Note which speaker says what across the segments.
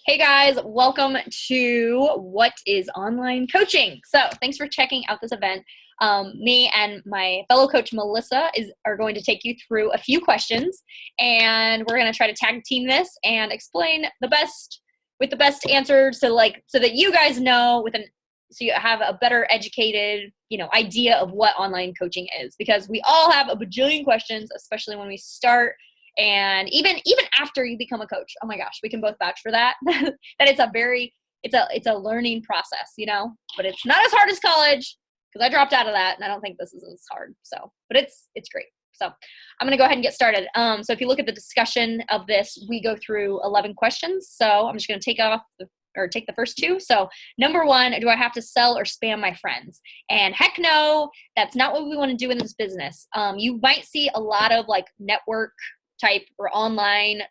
Speaker 1: Hey guys, welcome to What is Online Coaching? So thanks for checking out this event. Me and my fellow coach Melissa are going to take you through a few questions, and we're going to try to tag team this and explain the best answers so that you guys know so you have a better educated idea of what online coaching is, because we all have a bajillion questions, especially when we start. And even after you become a coach, oh my gosh, we can both vouch for that. That it's a learning process, but it's not as hard as college, because I dropped out of that and I don't think this is as hard. So, but it's great. So I'm going to go ahead and get started. So if you look at the discussion of this, we go through 11 questions. So I'm just going to take the first two. So number one, do I have to sell or spam my friends? And heck no, that's not what we want to do in this business. You might see a lot of network type or online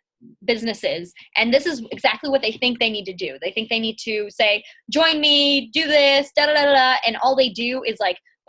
Speaker 1: businesses, and this is exactly what they think they need to do. They think they need to say, join me, do this, da da da da, and all they do is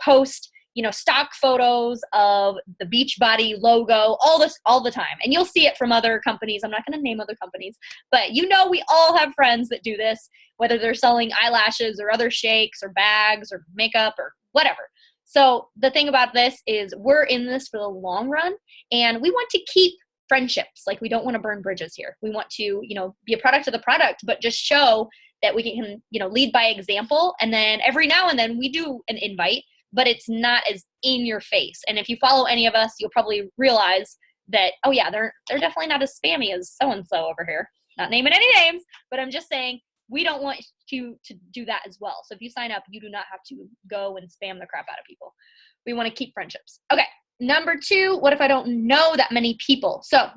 Speaker 1: post stock photos of the Beachbody logo all the time. And you'll see it from other companies. I'm not going to name other companies, but we all have friends that do this, whether they're selling eyelashes or other shakes or bags or makeup or whatever. So the thing about this is we're in this for the long run, and we want to keep friendships. We don't want to burn bridges here. We want to, be a product of the product, but just show that we can, lead by example. And then every now and then we do an invite, but it's not as in your face. And if you follow any of us, you'll probably realize that, oh yeah, they're definitely not as spammy as so-and-so over here. Not naming any names, but I'm just saying we don't want you to do that as well. So if you sign up, you do not have to go and spam the crap out of people. We want to keep friendships. Okay. Number two, what if I don't know that many people? So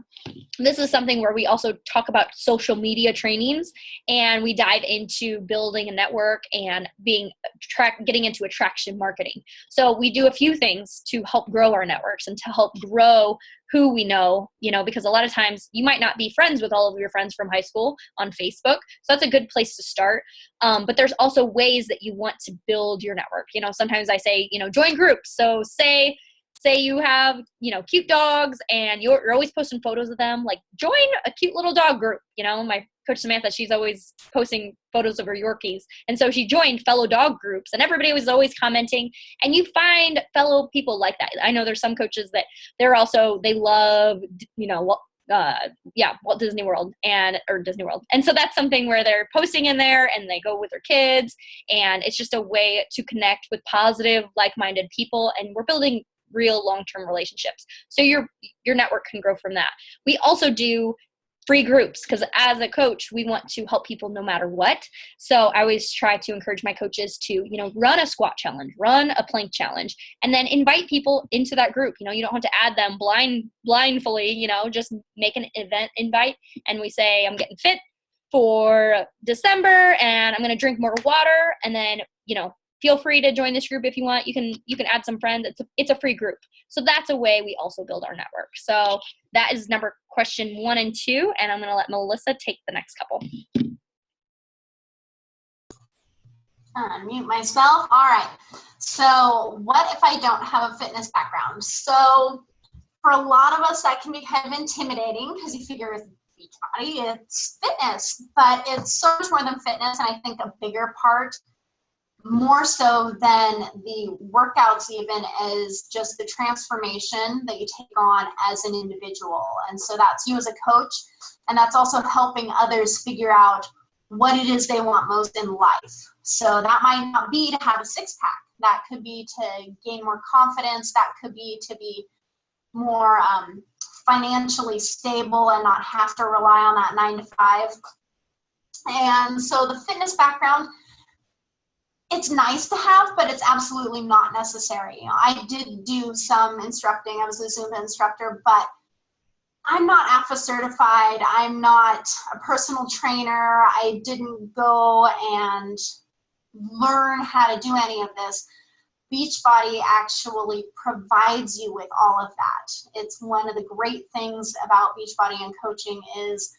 Speaker 1: this is something where we also talk about social media trainings, and we dive into building a network and getting into attraction marketing. So we do a few things to help grow our networks and to help grow who we know, because a lot of times you might not be friends with all of your friends from high school on Facebook. So that's a good place to start. But there's also ways that you want to build your network. Sometimes I say, join groups. So say you have, cute dogs and you're always posting photos of them, join a cute little dog group. My coach Samantha, she's always posting photos of her Yorkies. And so she joined fellow dog groups, and everybody was always commenting, and you find fellow people like that. I know there's some coaches that they love, Walt Disney World or Disney World. And so that's something where they're posting in there and they go with their kids, and it's just a way to connect with positive, like-minded people. And we're building real long-term relationships. So your network can grow from that. We also do free groups, because as a coach, we want to help people no matter what. So I always try to encourage my coaches to, run a squat challenge, run a plank challenge, and then invite people into that group. You don't have to add them blindly, just make an event invite. And we say, I'm getting fit for December and I'm going to drink more water. And then, feel free to join this group if you want. You can add some friends. It's a free group. So that's a way we also build our network. So that is question 1 and 2, and I'm going to let Melissa take the next couple.
Speaker 2: Unmute myself. All right. So what if I don't have a fitness background? So for a lot of us, that can be kind of intimidating, because you figure with Beachbody, it's fitness, but it's so much more than fitness. And I think a bigger part, more so than the workouts even, is just the transformation that you take on as an individual. And so that's you as a coach, and that's also helping others figure out what it is they want most in life. So that might not be to have a six-pack. That could be to gain more confidence. That could be to be more financially stable and not have to rely on that 9 to 5. And so the fitness background, it's nice to have, but it's absolutely not necessary. I did do some instructing. I was a Zumba instructor, but I'm not AFA certified. I'm not a personal trainer. I didn't go and learn how to do any of this. Beachbody actually provides you with all of that. It's one of the great things about Beachbody and coaching is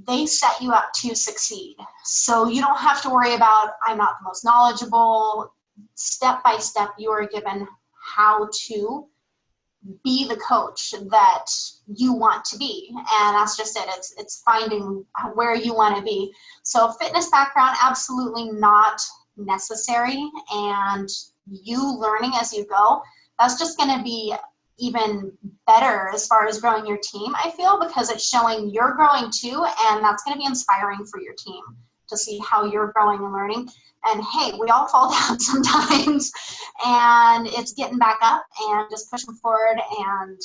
Speaker 2: they set you up to succeed. So you don't have to worry about, I'm not the most knowledgeable. Step by step, you are given how to be the coach that you want to be. And that's just it. It's finding where you want to be. So fitness background, absolutely not necessary. And you learning as you go, that's just going to be even better as far as growing your team, I feel, because it's showing you're growing too. And that's going to be inspiring for your team to see how you're growing and learning. And hey, we all fall down sometimes, and it's getting back up and just pushing forward and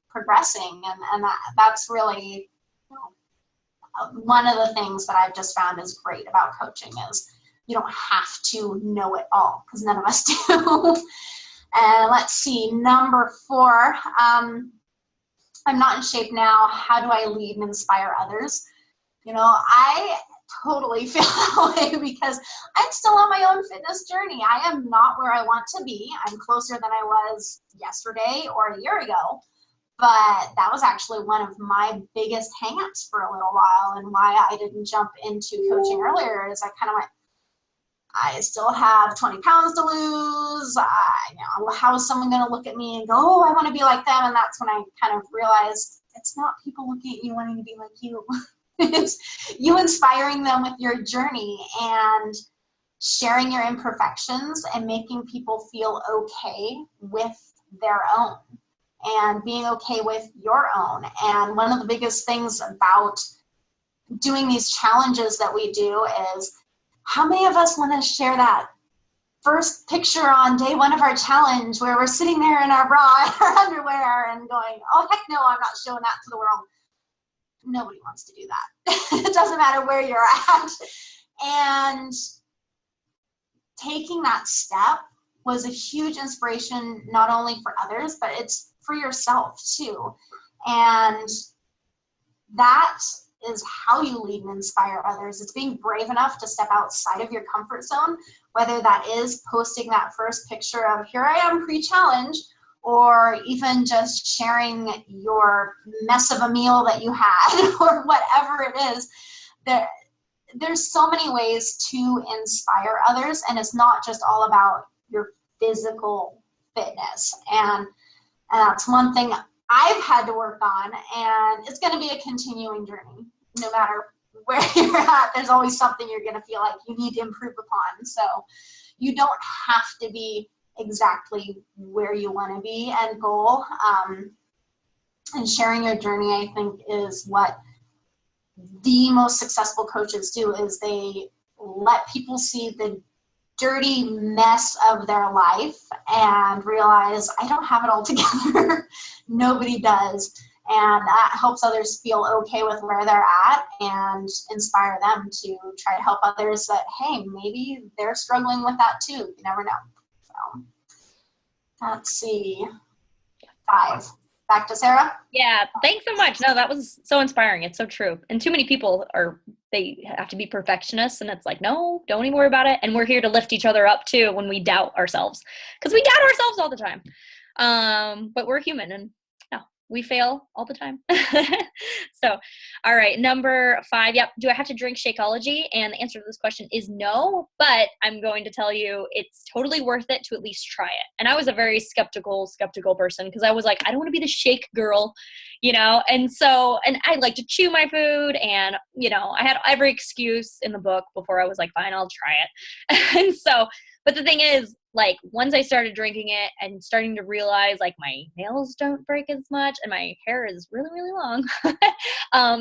Speaker 2: progressing. And that's really, you know, one of the things that I've just found is great about coaching is you don't have to know it all, because none of us do. And let's see, number 4, I'm not in shape now. How do I lead and inspire others? You know, I totally feel that way because I'm still on my own fitness journey. I am not where I want to be. I'm closer than I was yesterday or a year ago, but that was actually one of my biggest hangups for a little while, and why I didn't jump into coaching earlier is I kind of went, I still have 20 pounds to lose. You know, how is someone going to look at me and go, oh, I want to be like them? And that's when I kind of realized it's not people looking at you wanting to be like you. It's you inspiring them with your journey and sharing your imperfections and making people feel okay with their own and being okay with your own. And one of the biggest things about doing these challenges that we do is, how many of us want to share that first picture on day 1 of our challenge where we're sitting there in our bra and our underwear and going, oh, heck no, I'm not showing that to the world. Nobody wants to do that. It doesn't matter where you're at. And taking that step was a huge inspiration, not only for others, but it's for yourself too. And that is how you lead and inspire others. It's being brave enough to step outside of your comfort zone, whether that is posting that first picture of here I am pre-challenge, or even just sharing your mess of a meal that you had or whatever it is. There's so many ways to inspire others, and it's not just all about your physical fitness. And that's one thing I've had to work on, and it's going to be a continuing journey. No matter where you're at, there's always something you're going to feel like you need to improve upon. So you don't have to be exactly where you want to be and goal. And sharing your journey, I think, is what the most successful coaches do, is they let people see the dirty mess of their life and realize I don't have it all together. Nobody does. And that helps others feel okay with where they're at and inspire them to try to help others that, hey, maybe they're struggling with that too. You never know. So let's see. 5. Back to Sarah.
Speaker 1: Yeah, thanks so much. No, that was so inspiring. It's so true. And too many people they have to be perfectionists, and it's like, no, don't even worry about it. And we're here to lift each other up too when we doubt ourselves, because we doubt ourselves all the time. But we're human, and we fail all the time. So, all right, number 5. Yep. Do I have to drink Shakeology? And the answer to this question is no, but I'm going to tell you it's totally worth it to at least try it. And I was a very skeptical person, because I was like, I don't want to be the shake girl, you know? And I like to chew my food, and, you know, I had every excuse in the book before I was like, fine, I'll try it. And so, but the thing is, like, once I started drinking it and starting to realize, like, my nails don't break as much and my hair is really, really long.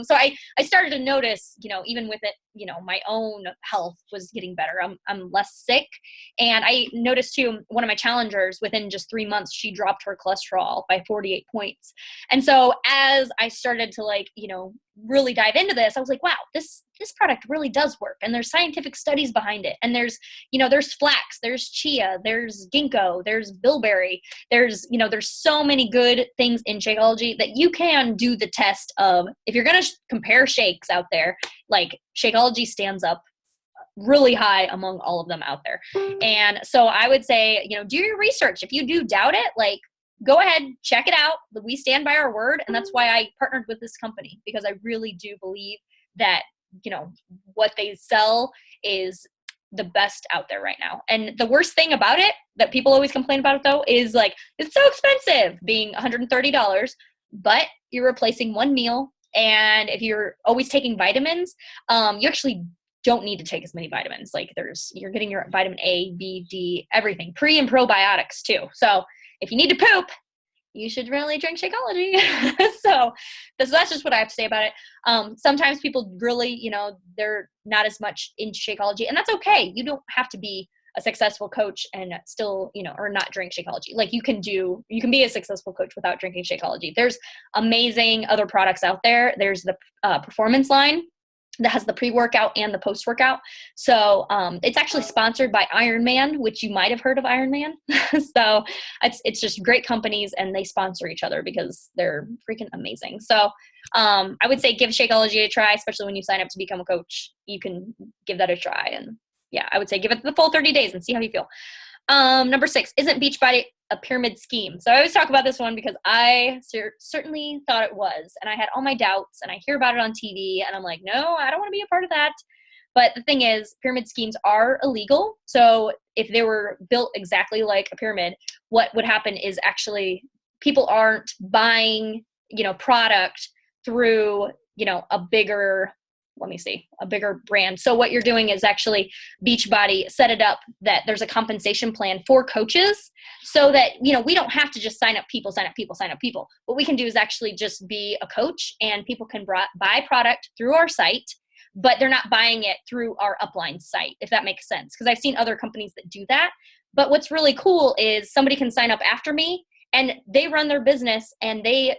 Speaker 1: So I started to notice, you know, even with it, you know, my own health was getting better. I'm less sick. And I noticed too, one of my challengers, within just 3 months, she dropped her cholesterol by 48 points. And so as I started to, like, you know, really dive into this, I was like, wow, this product really does work. And there's scientific studies behind it. And there's, you know, there's flax, there's chia, there's ginkgo, there's bilberry, there's so many good things in Shakeology that you can do the test of. If you're going to compare shakes out there, like, Shakeology stands up really high among all of them out there. And so I would say, you know, do your research. If you do doubt it, like, go ahead, check it out. We stand by our word. And that's why I partnered with this company, because I really do believe that, you know, what they sell is the best out there right now. And the worst thing about it that people always complain about it though is like, it's so expensive being $130, but you're replacing one meal. And if you're always taking vitamins, you actually don't need to take as many vitamins. Like you're getting your vitamin A, B, D, everything, pre and probiotics too. So if you need to poop, you should really drink Shakeology. So that's just what I have to say about it. Sometimes people really, they're not as much into Shakeology, and that's okay. You don't have to be a successful coach and still, or not drink Shakeology. Like you can be a successful coach without drinking Shakeology. There's amazing other products out there. There's the performance line that has the pre-workout and the post-workout. So it's actually sponsored by Ironman, which you might have heard of Ironman. So it's just great companies, and they sponsor each other because they're freaking amazing. So I would say give Shakeology a try, especially when you sign up to become a coach. You can give that a try. And yeah, I would say give it the full 30 days and see how you feel. Number 6, isn't Beachbody a pyramid scheme? So I always talk about this one because I certainly thought it was, and I had all my doubts, and I hear about it on TV, and I'm like, no, I don't want to be a part of that. But the thing is, pyramid schemes are illegal. So if they were built exactly like a pyramid, what would happen is actually people aren't buying, product through, a bigger brand. So what you're doing is actually Beachbody set it up that there's a compensation plan for coaches so that, we don't have to just sign up people. What we can do is actually just be a coach, and people can buy product through our site, but they're not buying it through our upline site, if that makes sense. Because I've seen other companies that do that. But what's really cool is somebody can sign up after me, and they run their business, and they,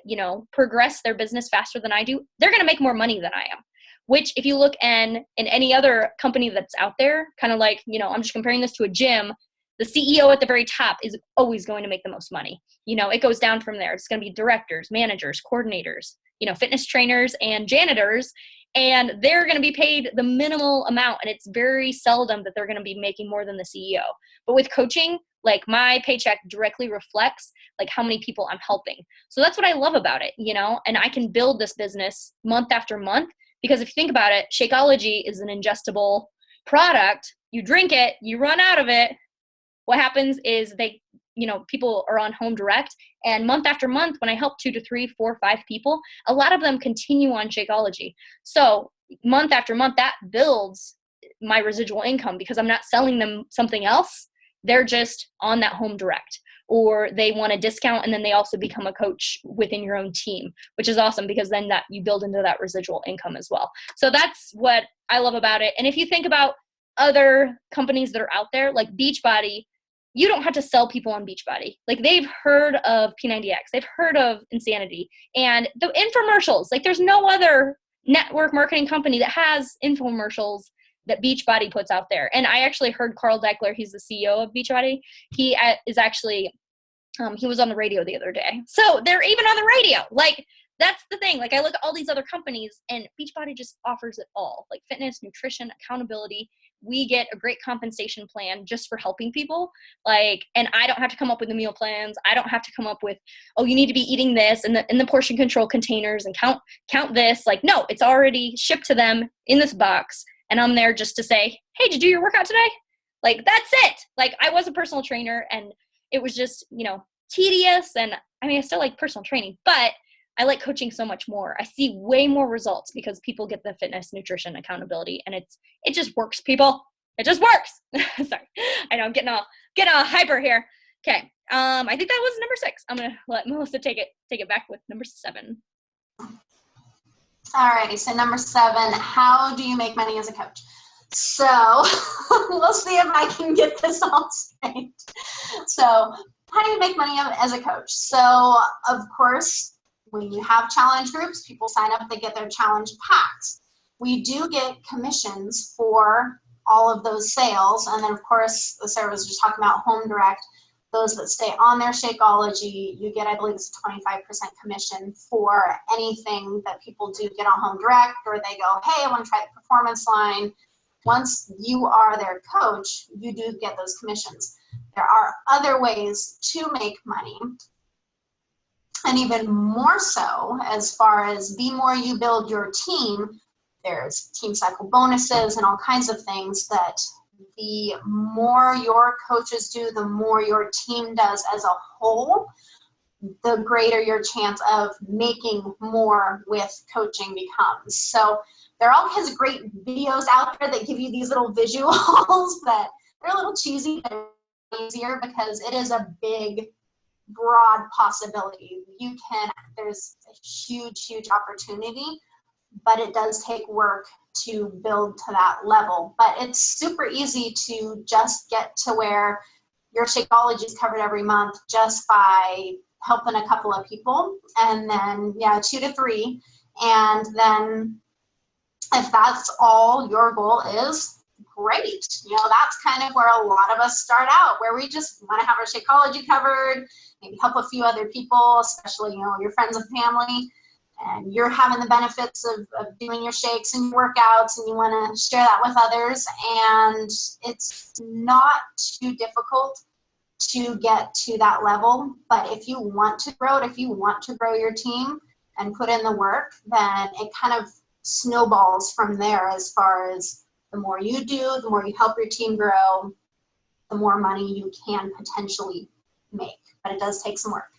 Speaker 1: progress their business faster than I do. They're going to make more money than I am. Which if you look in any other company that's out there, kind of like, I'm just comparing this to a gym, the CEO at the very top is always going to make the most money. It goes down from there. It's going to be directors, managers, coordinators, fitness trainers and janitors, and they're going to be paid the minimal amount. And it's very seldom that they're going to be making more than the CEO. But with coaching, like my paycheck directly reflects like how many people I'm helping. So that's what I love about it, and I can build this business month after month. Because if you think about it, Shakeology is an ingestible product. You drink it, you run out of it. What happens is people are on home direct, and month after month, when I help 2 to 3, 4, 5 people, a lot of them continue on Shakeology. So month after month, that builds my residual income because I'm not selling them something else. They're just on that home direct, or they want a discount, and then they also become a coach within your own team, which is awesome because then that you build into that residual income as well. So that's what I love about it. And if you think about other companies that are out there, like Beachbody, you don't have to sell people on Beachbody. Like they've heard of P90X, they've heard of Insanity, and the infomercials. Like there's no other network marketing company that has infomercials that Beachbody puts out there. And I actually heard Carl Deckler, he's the CEO of Beachbody. He is actually, he was on the radio the other day. So they're even on the radio. Like that's the thing. Like I look at all these other companies, and Beachbody just offers it all, like fitness, nutrition, accountability. We get a great compensation plan just for helping people. Like, and I don't have to come up with the meal plans. I don't have to come up with, oh, you need to be eating this in the portion control containers and count this. Like, no, it's already shipped to them in this box. And I'm there just to say, hey, did you do your workout today? Like, that's it. Like, I was a personal trainer, and it was just, tedious. And I mean, I still like personal training, but I like coaching so much more. I see way more results because people get the fitness, nutrition, accountability, and it just works, people. It just works. Sorry. I know I'm getting all hyper here. Okay. I think that was number 6. I'm going to let Melissa take it back with number 7.
Speaker 2: Alrighty, so number 7, how do you make money as a coach? So we'll see if I can get this all straight. So how do you make money as a coach? So of course, when you have challenge groups, people sign up, they get their challenge packs. We do get commissions for all of those sales. And then of course, Sarah was just talking about home direct. Those that stay on their Shakeology, you get, I believe it's a 25% commission for anything that people do get on home direct, or they go, hey, I want to try the performance line. Once you are their coach, you do get those commissions. There are other ways to make money. And even more so, as far as the more you build your team, there's team cycle bonuses and all kinds of things that the more your coaches do, the more your team does as a whole, the greater your chance of making more with coaching becomes. So there are all kinds of great videos out there that give you these little visuals, but they're a little cheesy, but easier because it is a big, broad possibility. There's a huge, huge opportunity, but it does take work to build to that level. But it's super easy to just get to where your Shakeology is covered every month just by helping a couple of people, and then 2 to 3, and then if that's all your goal is, great. That's kind of where a lot of us start out, where we just want to have our Shakeology covered, maybe help a few other people, especially your friends and family, and you're having the benefits of doing your shakes and your workouts, and you want to share that with others. And it's not too difficult to get to that level, but if you want to grow it, if you want to grow your team and put in the work, then it kind of snowballs from there. As far as the more you do, the more you help your team grow, the more money you can potentially make, but it does take some work.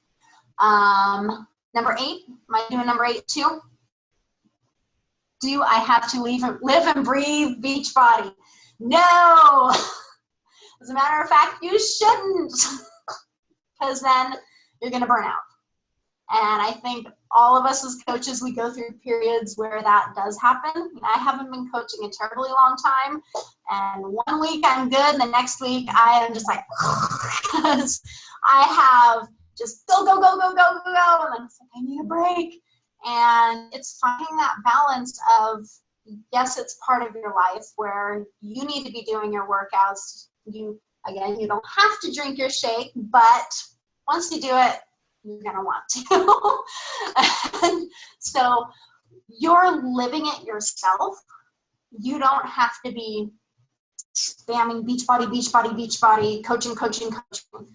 Speaker 2: Number 8, am I doing number 8 too? Do I have to live and breathe Beachbody? No. As a matter of fact, you shouldn't, because then you're going to burn out. And I think all of us as coaches, we go through periods where that does happen. I haven't been coaching a terribly long time, and one week I'm good, and the next week I am just like, because I have just go, go, go, go, go, go, go, and then it's like, I need a break. And it's finding that balance of, yes, it's part of your life where you need to be doing your workouts. You don't have to drink your shake, but once you do it, you're going to want to. And so you're living it yourself. You don't have to be spamming Beachbody, Beachbody, Beachbody, coaching, coaching, coaching.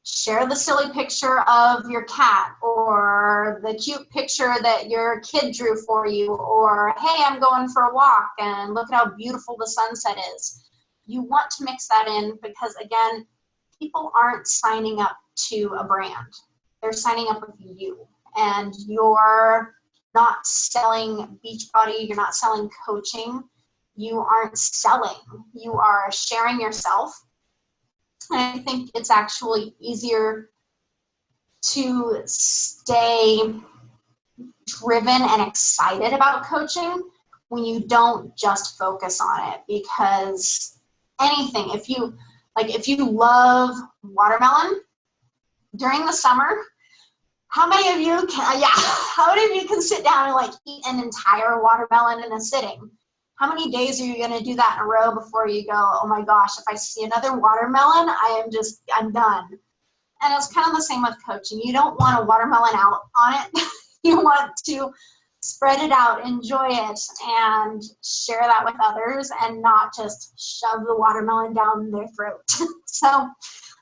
Speaker 2: Share the silly picture of your cat, or the cute picture that your kid drew for you, or, hey, I'm going for a walk and look at how beautiful the sunset is. You want to mix that in because, again, people aren't signing up to a brand. They're signing up with you. And you're not selling Beachbody. You're not selling coaching. You aren't selling. You are sharing yourself. And I think it's actually easier to stay driven and excited about coaching when you don't just focus on it, because anything, if you love watermelon during the summer, how many of you can sit down and eat an entire watermelon in a sitting? How many days are you going to do that in a row before you go, oh my gosh, if I see another watermelon, I'm done. And it's kind of the same with coaching. You don't want a watermelon out on it. You want to spread it out, enjoy it, and share that with others, and not just shove the watermelon down their throat. So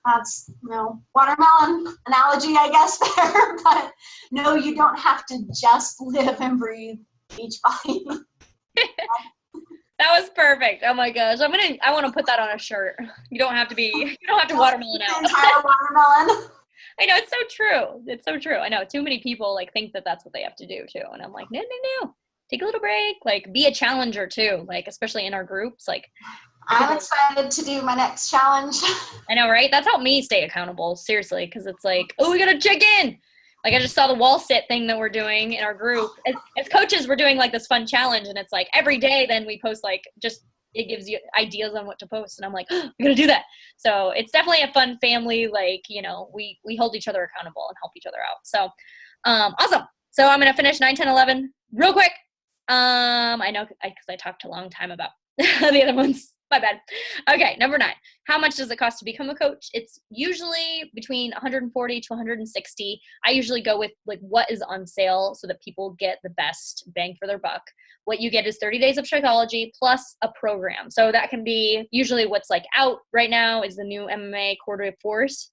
Speaker 2: that's, watermelon analogy, I guess, there. But no, you don't have to just live and breathe Beachbody.
Speaker 1: That was perfect. Oh my gosh. I want to put that on a shirt. You don't have to watermelon out.
Speaker 2: Entire watermelon.
Speaker 1: I know, it's so true. It's so true. I know too many people think that that's what they have to do too. And I'm like, no. Take a little break. Be a challenger too. Especially in our groups.
Speaker 2: I'm excited to do my next challenge.
Speaker 1: I know, right? That's helped me stay accountable, seriously, because it's oh, we gotta check in. I just saw the wall sit thing that we're doing in our group. As coaches, we're doing this fun challenge, and it's every day then we post it gives you ideas on what to post, and I'm like, oh, we're gonna do that. So it's definitely a fun family, we hold each other accountable and help each other out. So awesome. So I'm gonna finish 9, 10, 11 real quick. I know because I talked a long time about the other ones. My bad. Okay, number 9. How much does it cost to become a coach? It's usually between $140 to $160. I usually go with what is on sale so that people get the best bang for their buck. What you get is 30 days of Shakeology plus a program. So that can be usually what's out right now is the new MMA Quarter Force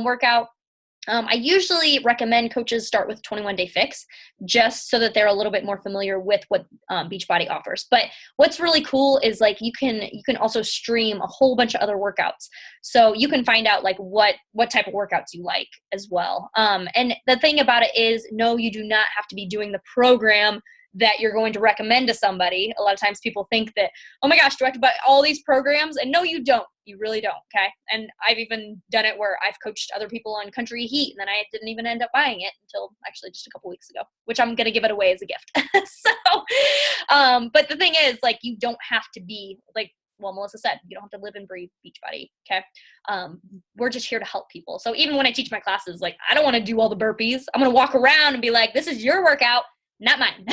Speaker 1: workout. I usually recommend coaches start with 21-day fix just so that they're a little bit more familiar with what Beachbody offers. But what's really cool is like you can also stream a whole bunch of other workouts. So you can find out like what type of workouts you like as well. And the thing about it is, no, you do not have to be doing the program that you're going to recommend to somebody. A lot of times people think that, oh my gosh, do I have to buy all these programs? And no, you don't. You really don't, okay? And I've even done it where I've coached other people on Country HIIT, and then I didn't even end up buying it until actually just a couple weeks ago, which I'm going to give it away as a gift. But the thing is, like, you don't have to be, like, well, Melissa said, you don't have to live and breathe Beachbody, okay? We're just here to help people. So even when I teach my classes, like, I don't want to do all the burpees. I'm going to walk around and be like, this is your workout, not mine.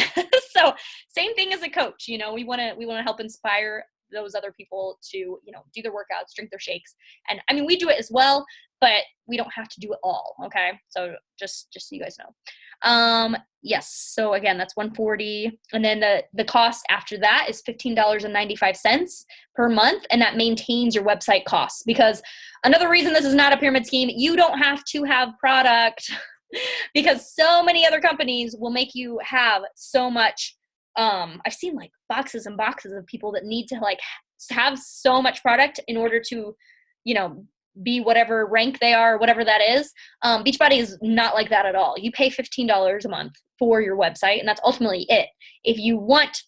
Speaker 1: So same thing as a coach, you know, we want to help inspire those other people to, you know, do their workouts, drink their shakes. And I mean, we do it as well, but we don't have to do it all. Okay. So just so you guys know. Yes. So again, that's $140. And then the cost after that is $15.95 per month. And that maintains your website costs, because another reason this is not a pyramid scheme, you don't have to have product because so many other companies will make you have so much. I've seen like boxes and boxes of people that need to like have so much product in order to, you know, be whatever rank they are, whatever that is. Beachbody is not like that at all. You pay $15 a month for your website, and that's ultimately it. If you want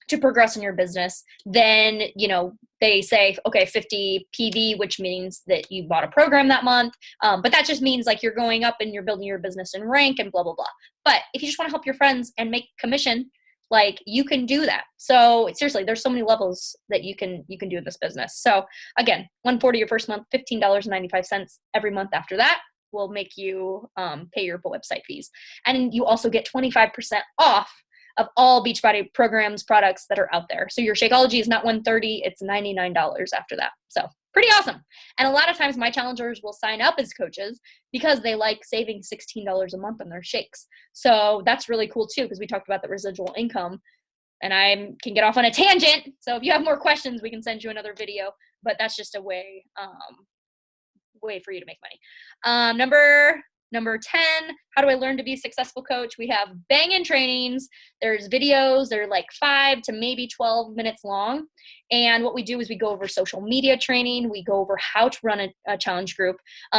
Speaker 1: to progress in your business, then, you know, they say, okay, 50 PV, which means that you bought a program that month. But that just means like you're going up and you're building your business in rank and blah, blah, blah. But if you just want to help your friends and make commission, like you can do that. So seriously, there's so many levels that you can do in this business. So again, $140 your first month, $15.95 every month after that will make you pay your website fees. And you also get 25% off of all Beachbody programs, products that are out there. So your Shakeology is not $130, it's $99 after that. So pretty awesome. And a lot of times my challengers will sign up as coaches because they like saving $16 a month on their shakes. So that's really cool too, because we talked about the residual income, and I can get off on a tangent. So if you have more questions, we can send you another video, but that's just a way for you to make money. Number 10, how do I learn to be a successful coach? We have banging trainings. There's videos. They're like 5 to maybe 12 minutes long. And what we do is we go over social media training. We go over how to run a challenge group.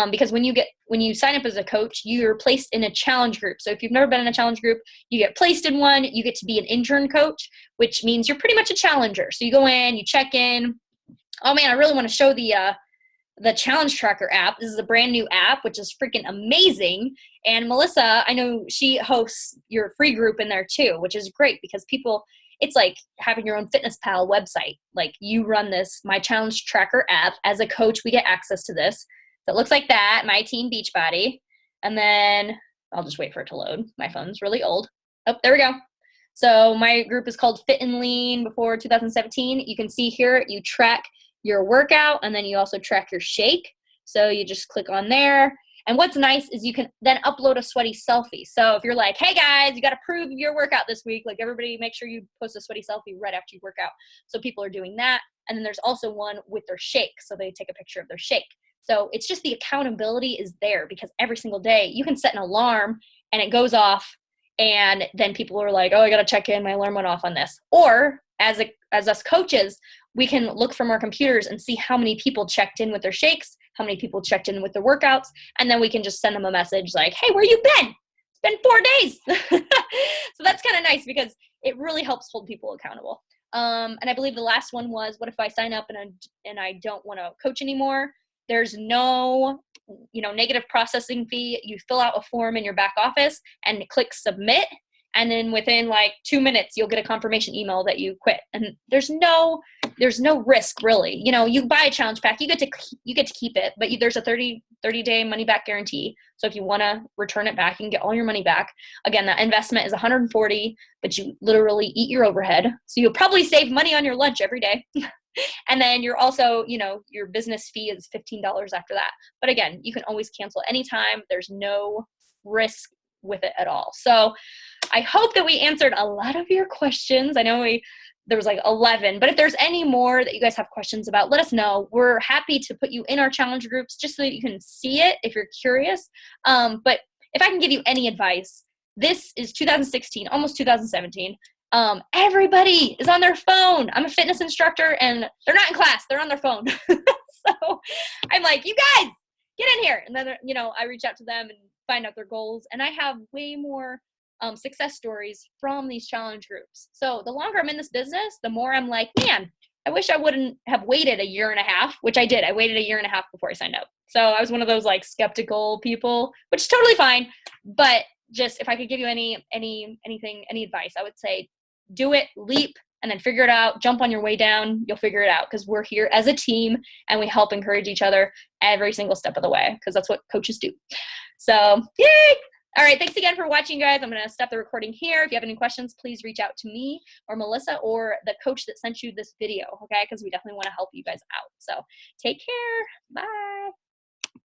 Speaker 1: Because when you sign up as a coach, you're placed in a challenge group. So if you've never been in a challenge group, you get placed in one. You get to be an intern coach, which means you're pretty much a challenger. So you go in, you check in. Oh man, I really want to show the challenge tracker app. This is a brand new app, which is freaking amazing. And Melissa, I know she hosts your free group in there too, which is great because people, it's like having your own Fitness Pal website. Like you run this, my challenge tracker app. As a coach, we get access to this. So it looks like that, my team Beachbody. And then I'll just wait for it to load. My phone's really old. Oh, there we go. So my group is called Fit and Lean before 2017. You can see here, you track your workout, and then you also track your shake. So you just click on there. And what's nice is you can then upload a sweaty selfie. So if you're like, hey guys, you got to prove your workout this week, like everybody make sure you post a sweaty selfie right after you work out. So people are doing that. And then there's also one with their shake. So they take a picture of their shake. So it's just the accountability is there because every single day you can set an alarm and it goes off. And then people are like, oh, I got to check in. My alarm went off on this. Or as us coaches, we can look from our computers and see how many people checked in with their shakes, how many people checked in with their workouts, and then we can just send them a message like, hey, where you been? It's been 4 days. So that's kind of nice because it really helps hold people accountable. And I believe the last one was, what if I sign up and I don't want to coach anymore? There's no, negative processing fee. You fill out a form in your back office and click submit. And then within like 2 minutes, you'll get a confirmation email that you quit. And there's no risk really. You buy a challenge pack, you get to keep it, but there's a 30-day money back guarantee. So if you want to return it back, you can get all your money back. Again, that investment is $140, but you literally eat your overhead. So you'll probably save money on your lunch every day. And then you're also, your business fee is $15 after that. But again, you can always cancel anytime. There's no risk with it at all. So I hope that we answered a lot of your questions. I know we there was like 11, but if there's any more that you guys have questions about, let us know. We're happy to put you in our challenge groups just so that you can see it if you're curious. But if I can give you any advice, this is 2016, almost 2017. Everybody is on their phone. I'm a fitness instructor and they're not in class, they're on their phone. So I'm like, you guys get in here. And then, you know, I reach out to them and find out their goals. And I have way more success stories from these challenge groups. So the longer I'm in this business, the more I'm like, man, I wish I wouldn't have waited a year and a half, which I did. I waited a year and a half before I signed up. So I was one of those like skeptical people, which is totally fine. But just if I could give you any advice, I would say do it, leap, and then figure it out. Jump on your way down. You'll figure it out because we're here as a team and we help encourage each other every single step of the way because that's what coaches do. So, yay! All right, thanks again for watching, guys. I'm going to stop the recording here. If you have any questions, please reach out to me or Melissa or the coach that sent you this video, okay? Because we definitely want to help you guys out. So take care. Bye.